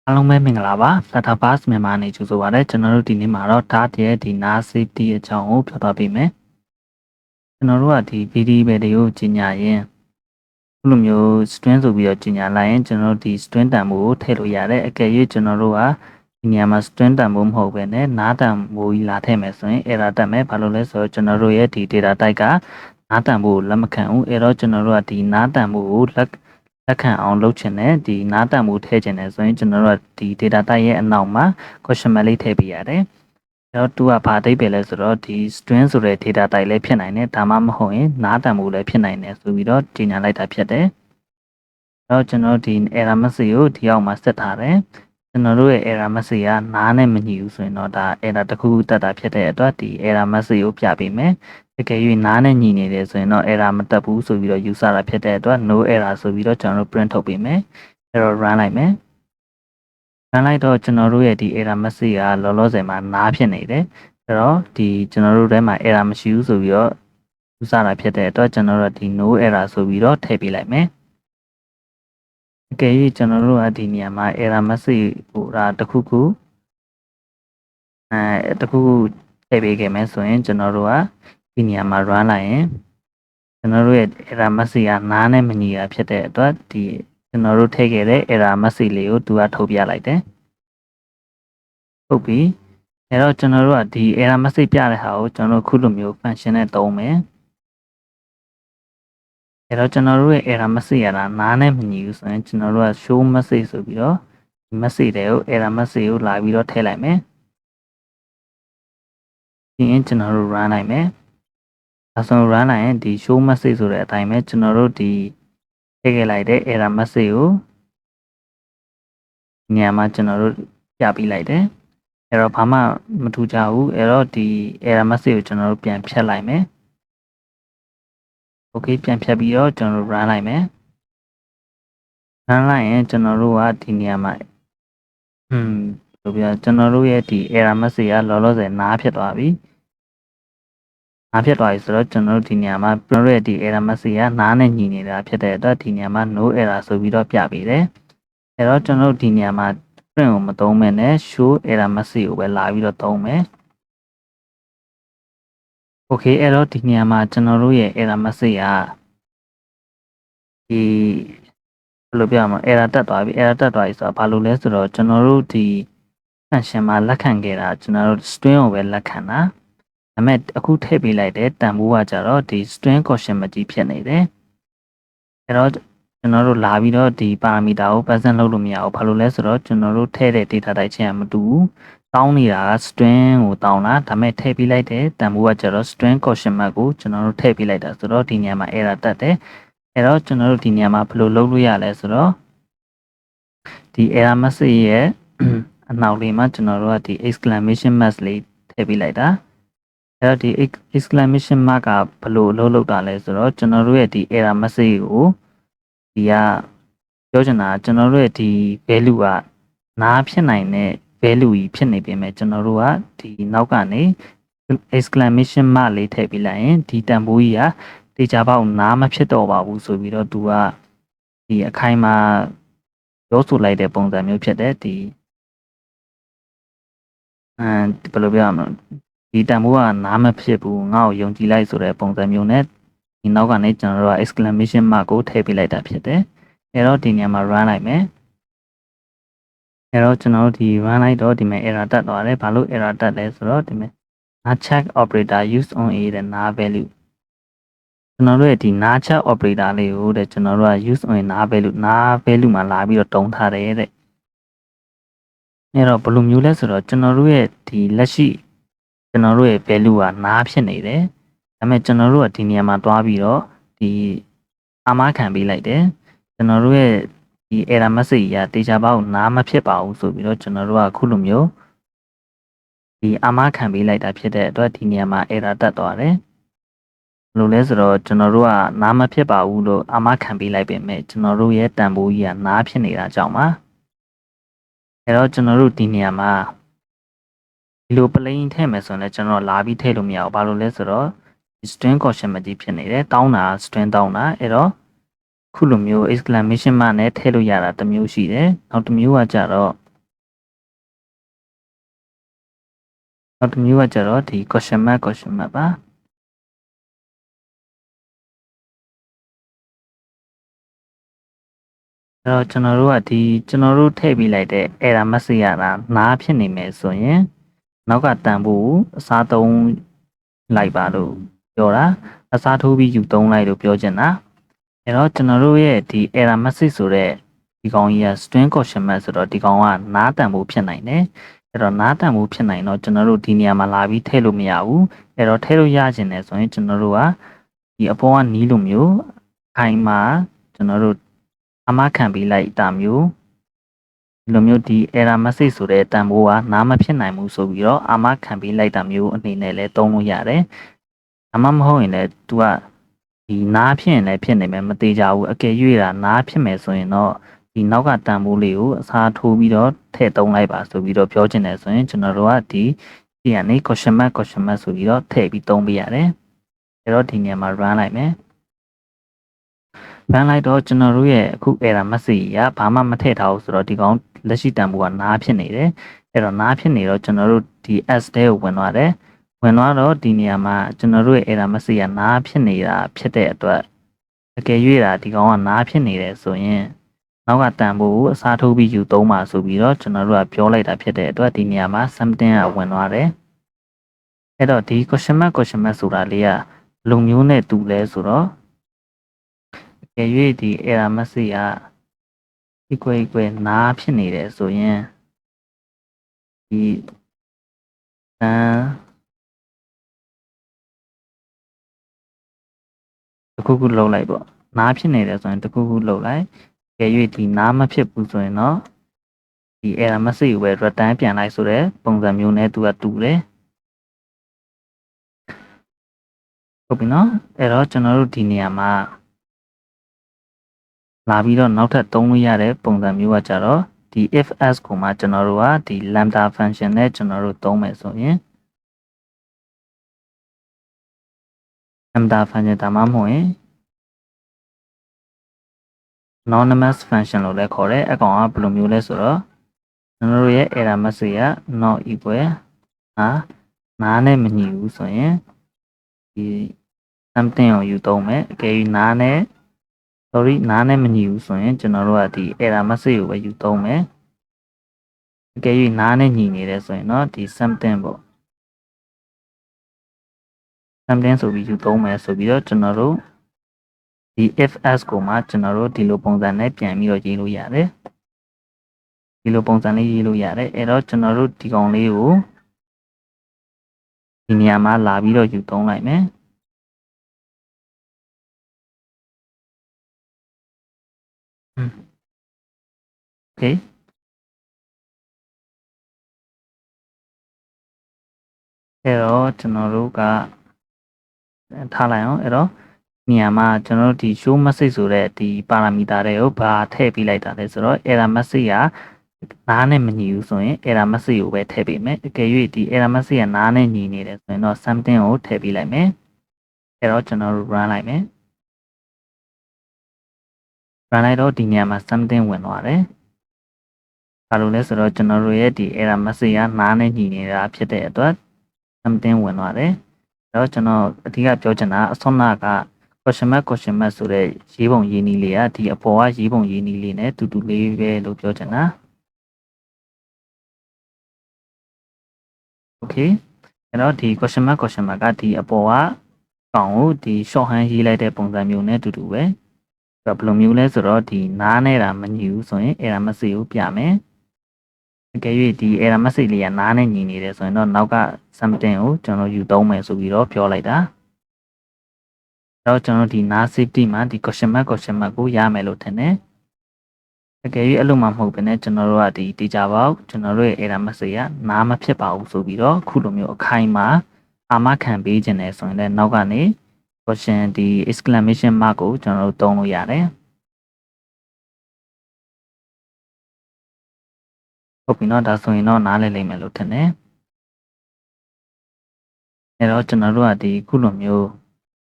အားလုံးပဲမင်္ဂလာပါ FlutterVerse မြန်မာနေကြိုဆိုပါရစေကျွန်တော်တို့ဒီနေ့မှာတော့ Dart ရဲ့ဒီ Null Safety အကြောင်းကိုပြောပြပေးမယ်ကျွန်တော်တို့ကဒီ VDB တွေကိုကြီးညာရင်ခုလိုမျိုး string ဆိုပြီးတော့ကြီးညာလိုက်ရင်ကျွန်တော်တို့ဒီ string တန်ဖိုးကိုထည့်လို့ရတယ်အကယ်၍ကျွန်တော်တို့ကဒီနေရာမှာ string တန်ဖိုးမဟုတ်ဘဲနဲ့နားတန်ဖိုးကြီးလာထည့်မယ်ဆိုရင် error တက်မယ်ဘာလို့လဲဆိုတော့ကျွန်တော်တို့ရဲ့ဒီ data type ကနားတန်ဖိုးကိုလက်မခံဘူးအဲ့တော့ကျွန်တော်တို့ကဒီနားတန်ဖိုးကိုလက်ခံအောင်လုပ်ချင်တယ်ဒီနားတန်ဖိုးထည့်ချင်တယ်ဆိုရင်ကျွန်တော်တို့ကဒီ data type ရဲ့အနောက်မှာ question mark လေးထည့်ပေးရတယ်အဲ့တော့သူကဘာအဓိပ္ပာယ်လဲဆိုတော့ဒီ string ဆိုတဲ့ data type လည်းဖြစ်နိုင်တယ်ဒါမှမဟုတ်ရင်နားတန်ဖိုးလည်းဖြစ်နိုင်တယ်ဆိုပြီးတော့ကြီးညာလိုက်တာဖြစ်တယ်အဲ့တော့ကျွန်တော်ဒီ error message ကိုဒီအောက်မှာဆက်ထားတယ်ကျွန်တော်တို့ရဲ့ error message ကနားနဲ့မညီဘူးဆိုရင်တော့ဒါ error တစ်ခုတက်တာဖြစ်တဲ့အတွက်ဒီ error message ကိုပြပေးမယ်တကယ်၍နားနဲ့ညီနေတယ်ဆိုရင်တော့ error မတက်ဘူးဆိုပြီးတော့ user တာဖြစ်တဲ့အတွက် no error ဆိုပြီးတော့ကျွန်တော်တို့ print ထုတ်ပေးမယ်အဲ့တော့ run လိုက်မယ် run လိုက်တော့ကျွန်တော်တို့ရဲ့ဒီ error message ကလောလောဆယ်မှာနားဖြစ်နေတယ်အဲ့တော့ဒီကျွန်တော်တို့ထဲမှာ error မရှိဘူးဆိုပြီးတော့ user တာဖြစ်တဲ့အတွက်ကျွန်တော်တို့ဒီ no error ဆိုပြီးတော့ထည့်ပေးလိုက်မယ်အကယ်၍ကျွန်တော်တို့ကဒီနေရာမှာ error message ဟိုဒါတစ်ခုခုထည့်ပေးခဲ့မယ်ဆိုရင်ကျွန်တော်တို့ကဒီနေရာမှာ run လိုက်ရင်ကျွန်တော်တို့ရဲ့ error message ကနားနဲ့မညီတာဖြစ်တဲ့အတွက်ဒီကျွန်တော်တို့ထည့်ခဲ့တဲ့ error message လေးကိုသူကထုတ်ပြလိုက်တယ်ဟုတ်ပြီအဲ့တော့ကျွန်တော်တို့ကဒီ error message ပြတဲ့ဟာကိုကျွန်တော်တို့ခုလိုမျိုး function နဲ့သုံးမယ်အဲ့တော့ကျွန်တော်တို့ရဲ့ error message ရတာနားနဲ့မညီဘူးဆိုရင်ကျွန်တော်တို့က show message ဆိုပြီးတော့ဒီ message တွေကို error message ကိုလာပြီးတော့ထည့်လိုက်မယ်ပြီးရင်ကျွန်တော်တို့ run လိုက်မယ်ဒါဆို run လိုက်ရင်ဒီ show message ဆိုတဲ့အတိုင်းပဲကျွန်တော်တို့ဒီထည့်ခဲ့လိုက်တဲ့ error message ကိုညမှာကျွန်တော်တို့ပြပေးလိုက်တယ်အဲ့တော့ဘာမှမထူးကြဘူးအဲ့တော့ဒီ error message ကိုကျွန်တော်တို့ပြန်ဖြတ်လိုက်မယ်โอเคပြန်ဖြတ်ပြီးတော့ကျွန်တော်တို့ run လိုက်မယ် run လိုက်ရင်ကျွန်တော်တို့ကဒီနေရာမှာဆိုပြီးတော့ကျွန်တော်တို့ရဲ့ဒီ error message ကလောလောဆယ်နားဖြစ်သွားပြီနားဖြစ်သွားပြီဆိုတော့ကျွန်တော်တို့ဒီနေရာမှာကျွန်တော်တို့ရဲ့ဒီ error message ကနားနဲ့ညီနေတာဖြစ်တဲ့အတွက်ဒီနေရာမှာ no error ဆိုပြီးတော့ပြပေးတယ်အဲ့တော့ကျွန်တော်တို့ဒီနေရာမှာ print ကိုမသုံးမဲ့နဲ့ show error message ကိုပဲလာပြီးတော့သုံးမယ်โอเคအဲ့တော့ဒီနေရာမှာကျွန်တော်တို့ရဲ့ error message ကဒီဘယ်လိုပြောရမလဲ error တက်သွားပြီ error တက်သွားပြီဆိုတော့ဘာလို့လဲဆိုတော့ကျွန်တော်တို့ဒီ function မှာလက်ခံခဲ့တာကျွန်တော်တို့ string ကိုပဲလက်ခံတာဒါပေမဲ့အခုထည့်ပေးလိုက်တဲ့တန်ဖိုးကကြတော့ဒီ string question မကြီးဖြစ်နေတယ်အဲ့တော့ကျွန်တော်တို့လာပြီးတော့ဒီ parameter ကို present လုပ်လို့မရဘူးဘာလို့လဲဆိုတော့ကျွန်တော်တို့ထည့်တဲ့ data type ချင်းကမတူဘူးတောင်းနေတာက string ကိုတောင်းတာဒါပေမဲ့ထည့်ပေးလိုက်တဲ့တန်ဖိုးကကြတော့ string question mark ကိုကျွန်တော်တို့ထည့်ပေးလိုက်တာဆိုတော့ဒီနေရာမှာ error တက်တယ်အဲ့တော့ကျွန်တော်တို့ဒီနေရာမှာဘယ်လိုလုပ်လို့ရလဲဆိုတော့ဒီ error message ရဲ့အနောက်လေးမှာကျွန်တော်တို့ကဒီ exclamation mark လေးထည့်ပေးလိုက်တာအဲ့တော့ဒီ exclamation mark ကဘယ်လိုလုပ်တာလဲဆိုတော့ကျွန်တော်တို့ရဲ့ဒီ error message ကိုဒီကပြောချင်တာကျွန်တော်တို့ရဲ့ဒီ value ကနားဖြစ်နိုင်တဲ့ value ကြီးဖြစ်နေပြင်မဲ့ကျွန်တော်တို့ကဒီနောက်ကနေ exclamation mark လေးထည့်ပေးလိုက်ရင်ဒီတန်ဖိုးကြီးကတေချာပေါက်နားမဖြစ်တော့ပါဘူးဆိုပြီးတော့သူကဒီအခိုင်အမာပြောဆိုလိုက်တဲ့ပုံစံမျိုးဖြစ်တဲ့ဒီဘယ်လိုပြောရမလဲဒီတန်ဖိုးကနားမဖြစ်ဘူးငါ့ကိုယုံကြည်လိုက်ဆိုတဲ့ပုံစံမျိုးနဲ့ဒီနောက်ကနေကျွန်တော်တို့က exclamation mark ကိုထည့်ပေးလိုက်တာဖြစ်တယ်အဲ့တော့ဒီနေရာမှာ run လိုက်မယ်အဲ့တော့ကျွန်တော်တို့ဒီ run လိုက်တော့ဒီမှာ error တက်သွားတယ်ဘာလို့ error တက်လဲဆိုတော့ဒီမှာ check operator use on a တဲ့ null value ကျွန်တော်တို့ရဲ့ဒီ null check operator လေးကိုတဲ့ကျွန်တော်တို့က use on a null value မှာလာပြီးတော့တုံးထားတယ်တဲ့အဲ့တော့ဘယ်လိုမျိုးလဲဆိုတော့ကျွန်တော်တို့ရဲ့ဒီလက်ရှိကျွန်တော်တို့ရဲ့ value ကနားဖြစ်နေတယ်ဒါပေမဲ့ကျွန်တော်တို့ကဒီနေရာမှာတွားပြီးတော့ဒီအာမခံပေးလိုက်တယ်ကျွန်တော်တို့ရဲ့ဒီ error message ကြီးကတေချာပေါက်နားမဖြစ်ပါဘူးဆိုပြီးတော့ကျွန်တော်တို့ကခုလိုမျိုးဒီအာမခံပေးလိုက်တာဖြစ်တဲ့အတွက်ဒီနေရာမှာ error တက်သွားတယ်ဘယ်လိုလဲဆိုတော့ကျွန်တော်တို့ကနားမဖြစ်ပါဘူးလို့အာမခံပေးလိုက်ပေမဲ့ကျွန်တော်တို့ရဲ့တန်ဖိုးကြီးကနားဖြစ်နေတာကြောင့်ပါအဲ့တော့ကျွန်တော်တို့ဒီနေရာမှာဒီလို plain ထည့်မယ်ဆိုရင်လည်းကျွန်တော်လာပြီးထည့်လို့မရဘူးဘာလို့လဲဆိုတော့ string question မကြီးဖြစ်နေတယ်တောင်းတာ string တောင်းတာအဲ့တော့ခုလိုမျိုး exclamation mark နဲ့ထည့်လို့ရတာတစ်မျိုးရှိတယ်နောက်တစ်မျိုးကကြတော့ နောက်တစ်မျိုးကကျတော့ဒီ question mark ပါအဲ့တော့ကျွန်တော်တို့ထည့်ပေးလိုက်တဲ့ error message ရတာနားဖြစ်နေမယ်ဆိုရင်နောက်ကတန်ဖို့အစားသုံးလိုက်ပါလို့ပြောတာအစားထိုးပြီးယူသုံးလိုက်လို့ပြောချင်တာအဲ့တော့ကျွန်တော်တို့ရဲ့ဒီ error message ဆိုတဲ့ဒီကောင်ကြီးက string question mark ဆိုတော့ဒီကောင်ကနားတန်ဖို့ဖြစ်နိုင်တယ်အဲ့တော့နားတန်ဖို့ဖြစ်နိုင်တော့ကျွန်တော်တို့ဒီနေရာမှာလာပြီးထည့်လို့မရဘူးအဲ့တော့ထည့်လို့ရချင်တယ်ဆိုရင်ကျွန်တော်တို့ကဒီအပေါ်ကနီးလိုမျိုးအိမ်မှာကျွန်တော်တို့အမခံပေးလိုက်တာမျိုးဒီလိုမျိုးဒီ error message ဆိုတဲ့တန်ဖိုးကနားမဖြစ်နိုင်ဘူးဆိုပြီးတော့အမခံပေးလိုက်တာမျိုးအနေနဲ့လည်းသုံးလို့ရတယ်။အမမဟုတ်ရင်လည်း तू ကဒီနားဖြစ်ရင်လည်းဖြစ်နေမယ်မသေးကြဘူးအကယ်၍တာနားဖြစ်မယ်ဆိုရင်တော့ဒီနောက်ကတန်ဖိုးလေးကိုအစားထိုးပြီးတော့ထည့်သုံးလိုက်ပါဆိုပြီးတော့ပြောချင်တယ်ဆိုရင်ကျွန်တော်တို့ကဒီကနေ question mark ဆိုပြီးတော့ထည့်ပြီးသုံးပေးရတယ်။အဲ့တော့ဒီနေရာမှာ run လိုက်မယ်။run လိုက်တော့ကျွန်တော်တို့ရဲ့အခု error message ကဘာမှမထည့်ထားဘူးဆိုတော့ဒီကောင်လက်ရှိတန်ဖိုးကနားဖြစ်နေတယ်အဲ့တော့နားဖြစ်နေတော့ကျွန်တော်တို့ဒီ s တဲကိုဝင်သွားတယ်ဝင်သွားတော့ဒီနေရာမှာကျွန်တော်တို့ရဲ့ error message ကနားဖြစ်နေတာဖြစ်တဲ့အတွက်အကယ်၍တာဒီကောင်ကနားဖြစ်နေတယ်ဆိုရင်နောက်ကတန်ဖိုးကိုအစားထိုးပြီးယူသုံးပါဆိုပြီးတော့ကျွန်တော်တို့ကပြောလိုက်တာဖြစ်တဲ့အတွက်ဒီနေရာမှာ something ကဝင်သွားတယ်အဲ့တော့ဒီ question mark ဆိုတာလေးကလုံမျိုးနဲ့တူလဲဆိုတော့အကယ်၍ဒီ error message ကequal နားဖြစ်နေတယ်ဆိုရင်ဒီတစ်ခုခုလုပ်လိုက်ပေါ့နားဖြစ်နေတယ်ဆိုရင်တစ်ခုခုလုပ်လိုက်ကြည့်၍ဒီနားမဖြစ်ဘူးဆိုရင်တော့ဒီ error message ကိုပဲ return ပြန်လိုက်ဆိုတဲ့ပုံစံမျိုးနဲ့သူကတူတယ်ဟုတ်ပြီနော်အဲ့တော့ကျွန်တော်တို့ဒီနေရာမှာလာပြီးတော့နောက်ထပ်သုံးလို့ရတဲ့ပုံစံမျိုးကကြတော့ဒီ if else ကိုမှကျွန်တော်တို့ကဒီ lambda function နဲ့ကျွန်တော်တို့သုံးမယ်ဆိုရင် lambda function ဒါမှမဟုတ်ရင် anonymous function လို့လည်းခေါ်တယ်အကောင်ကဘယ်လိုမျိုးလဲဆိုတော့ကျွန်တော်တို့ရဲ့ error message က not equal နားနဲ့မညီဘူးဆိုရင်ဒီ something ကိုယူသုံးမယ်အကယ်၍နားနဲ့မညီဘူးဆိုရင်ကျွန်တော်တို့ကဒီ error message ကိုပဲယူသုံးမယ်အကယ်၍နားနဲ့ညီနေတယ်ဆိုရင်တော့ဒီ something ပေါ့ something ဆိုပြီးယူသုံးမယ်ဆိုပြီးတော့ကျွန်တော်တို့ဒီ if else ကိုမှကျွန်တော်တို့ဒီလိုပုံစံနဲ့ပြန်ပြီးတော့ရေးလို့ရတယ်ဒီလိုပုံစံလေးရေးလို့ရတယ်အဲ့တော့ကျွန်တော်တို့ဒီကောင်လေးကိုဒီနေရာမှာလာပြီးတော့ယူသုံးလိုက်မယ်โอเคအဲ့တော့ကျွန်တော်တို့ကထားလိုက်အောင်အဲ့တော့နေရာမှာကျွန်တော်တို့ဒီ show message ဆိုတဲ့ဒီ parameter တွေကိုဘာထည့်ပေးလိုက်တာလဲဆိုတော့ error message ကနားနဲ့မညီဘူးဆိုရင် error message ကိုပဲထည့်ပေးမယ်အကယ်၍ဒီ error message ကနားနဲ့ညီနေတယ်ဆိုရင်တော့ something ကိုထည့်ပေးလိုက်မယ်အဲ့တော့ကျွန်တော်တို့ run လိုက်မယ် run လိုက်တော့ဒီနေရာမှာ something ဝင်သွားတယ်ဘာလို့လဲဆိုတော့ကျွန်တော်တို့ရဲ့ဒီ error message ကနားနဲ့ညီနေတာဖြစ်တဲ့အတွက် something ဝင်သွားတယ်အဲ့တော့ကျွန်တော်အဓိကပြောချင်တာအစွမ်းနာက question mark ဆိုတဲ့ရေးပုံရေးနည်းလေးကဒီအပေါ်ကရေးပုံရေးနည်းလေးနဲ့တူတူလေးပဲလို့ပြောချင်တာโอเคအဲ့တော့ဒီ question mark ကဒီအပေါ်ကကောင်ကိုဒီ shorthand ရေးလိုက်တဲ့ပုံစံမျိုးနဲ့တူတူပဲဘယ်လိုမျိုးလဲဆိုတော့ဒီနားနဲ့တာမညီဘူးဆိုရင် error message ကိုပြမယ်အကယ်၍ဒီ error message လေးကနားနဲ့ညီနေတယ်ဆိုရင်တော့နောက်က something ကိုကျွန်တော်ယူသုံးမယ်ဆိုပြီးတော့ပြောလိုက်တာတော့ကျွန်တော်ဒီနား safety မှာဒီ question mark ကိုရမယ်လို့ထင်တယ်အကယ်၍အဲ့လိုမှမဟုတ်ဘဲနဲ့ကျွန်တော်တို့ကဒီ teacher box ကျွန်တော်တို့ရဲ့ error message ကနားမဖြစ်ပါဘူးဆိုပြီးတော့ခုလိုမျိုးအခိုင်မှာအာမခံပေးခြင်းတယ်ဆိုရင်လည်းနောက်ကနေ question ဒီ exclamation mark ကိုကျွန်တော်တို့သုံးလို့ရတယ်ဟုတ်ပြီနော်ဒါဆိုရင်တော့နားလည်လိမ့်မယ်လို့ထင်တယ်အဲ့တော့ကျွန်တော်တို့ကဒီခုလိုမျိုး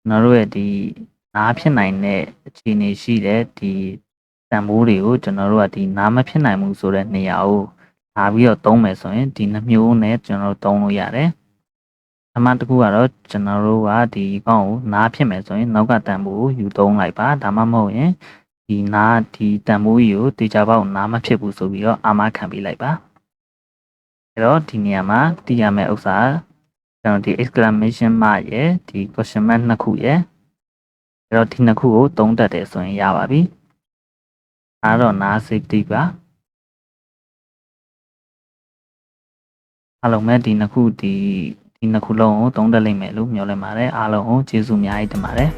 ကျွန်တော်တို့ရဲ့ဒီနားဖြစ်နိုင်တဲ့အခြေအနေရှိတဲ့ဒီတန်ဖိုးတွေကိုကျွန်တော်တို့ကဒီနားမဖြစ်နိုင်ဘူးဆိုတဲ့နေရာကိုလာပြီးတော့သုံးမယ်ဆိုရင်ဒီနှမျိုးနဲ့ကျွန်တော်တို့သုံးလို့ရတယ် ဓမ္မတစ်ခုကတော့ကျွန်တော်တို့ကဒီကောင်းကိုနားဖြစ်မယ်ဆိုရင်နောက်ကတန်ဖိုးယူသုံးလိုက်ပါဒါမှမဟုတ်ရင်ဒီနားဒီတန်ဖိုးကြီးကိုတေချာပေါက်နားမဖြစ်ဘူးဆိုပြီးတော့အာမခံပေးလိုက်ပါအဲ့တော့ဒီနေရာမှာတည်ရမယ့်ဥစ္စာကျွန်တော်ဒီ exclamation mark ရဲ့ဒီ question mark နှစ်ခုရဲ့အဲ့တော့ဒီနှစ်ခုကိုသုံးတတ်တယ်ဆိုရင်ရပါပြီအဲ့တော့နား safety ပါအားလုံးပဲဒီနှစ်ခုလုံးကိုသုံးတတ်လိမ့်မယ်လို့မျှော်လင့်ပါတယ်အားလုံးကိုကျေးဇူးအများကြီးတင်ပါတယ်